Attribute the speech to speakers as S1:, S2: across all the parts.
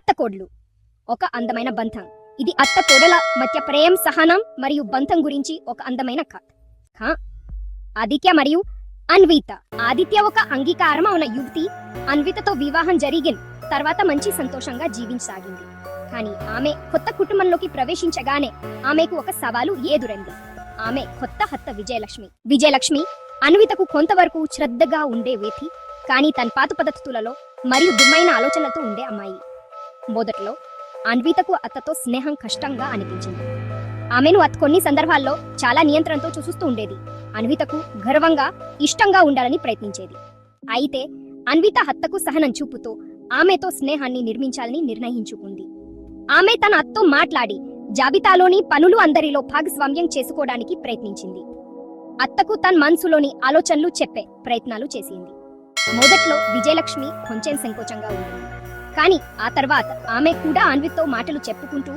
S1: అత్తకోడలు ఒక అందమైన బంధం. ఇది అత్తకోడల మధ్య ప్రేమ, సహనం మరియు బంధం గురించి ఒక అందమైన కథ. ఆదిత్య మరియు అన్విత. ఆదిత్య ఒక అంగీకారం ఉన్న యువతి. అన్వితతో వివాహం జరిగిన తర్వాత మంచి సంతోషంగా జీవించసాగింది. కానీ ఆమె కొత్త కుటుంబంలోకి ప్రవేశించగానే ఆమెకు ఒక సవాలు ఎదురైంది. ఆమె కొత్త అత్త విజయలక్ష్మి అన్వితకు కొంతవరకు శ్రద్ధగా ఉండే వ్యక్తి, కానీ తన పాత పద్ధతులలో మరియు దుమ్మైన ఆలోచనలతో ఉండే అమ్మాయి. మొదట్లో అన్వితకు అత్తతో స్నేహం కష్టంగా అనిపించింది. ఆమెను అత్త కొన్ని సందర్భాల్లో చాలా నియంత్రణతో చూస్తూ ఉండేది. అన్వితకు గర్వంగా, ఇష్టంగా ఉండాలని ప్రయత్నించేది. అయితే అన్విత అత్తకు సహనం చూపుతూ ఆమెతో స్నేహాన్ని నిర్మించాలని నిర్ణయించుకుంది. ఆమె తన అత్తతో మాట్లాడి జాబితాలోని పనులు అందరిలో భాగస్వామ్యం చేసుకోవడానికి ప్రయత్నించింది. అత్తకు తన మనసులోని ఆలోచనలు చెప్పే ప్రయత్నాలు చేసింది. మొదట్లో విజయలక్ష్మి కొంచెం సంకోచంగా ఉంది, కానీ ఆ తర్వాత ఆమె కూడా అన్వితతో మాటలు చెప్పుకుంటూ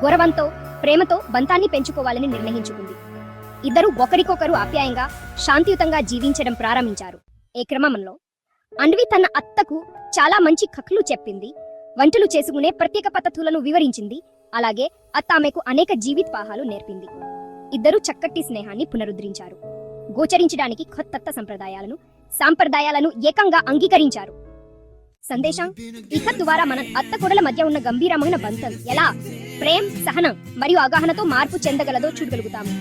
S1: గౌరవంతో, ప్రేమతో బంధాన్ని పెంచుకోవాలని నిర్ణయించుకుంది. ఇద్దరు ఒకరికొకరు ఆప్యాయంగా, శాంతియుతంగా జీవించడం ప్రారంభించారు. ఈ క్రమంలో అన్వి తన అత్తకు చాలా మంచి కథలు చెప్పింది, వంటలు చేసుకునే ప్రత్యేక పద్ధతులను వివరించింది. అలాగే అత్త ఆమెకు అనేక జీవిత పాఠాలు నేర్పింది. ఇద్దరు చక్కటి స్నేహాన్ని పునరుద్ధరించారు. గోచరించడానికి కొత్త సాంప్రదాయాలను ఏకంగా అంగీకరించారు. సందేశం: ఈ కథ ద్వారా మనం అత్త కోడల మధ్య ఉన్న గంభీరమైన బంధం ఎలా ప్రేమ, సహనం మరియు అవగాహనతో మార్పు చెందగలదో చూడగలుగుతాము.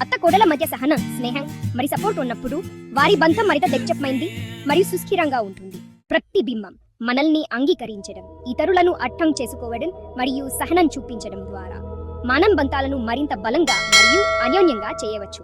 S1: అత్త కోడల మధ్య సహనం, స్నేహం మరియు సపోర్ట్ ఉన్నప్పుడు వారి బంధం మరింత దృఢమైంది మరియు సుస్థిరంగా ఉంటుంది. ప్రతిబింబం: మనల్ని అంగీకరించడం, ఇతరులను అర్థం చేసుకోవడం మరియు సహనం చూపించడం ద్వారా మనం బంధాలను మరింత బలంగా మరియు అన్యోన్యంగా చేయవచ్చు.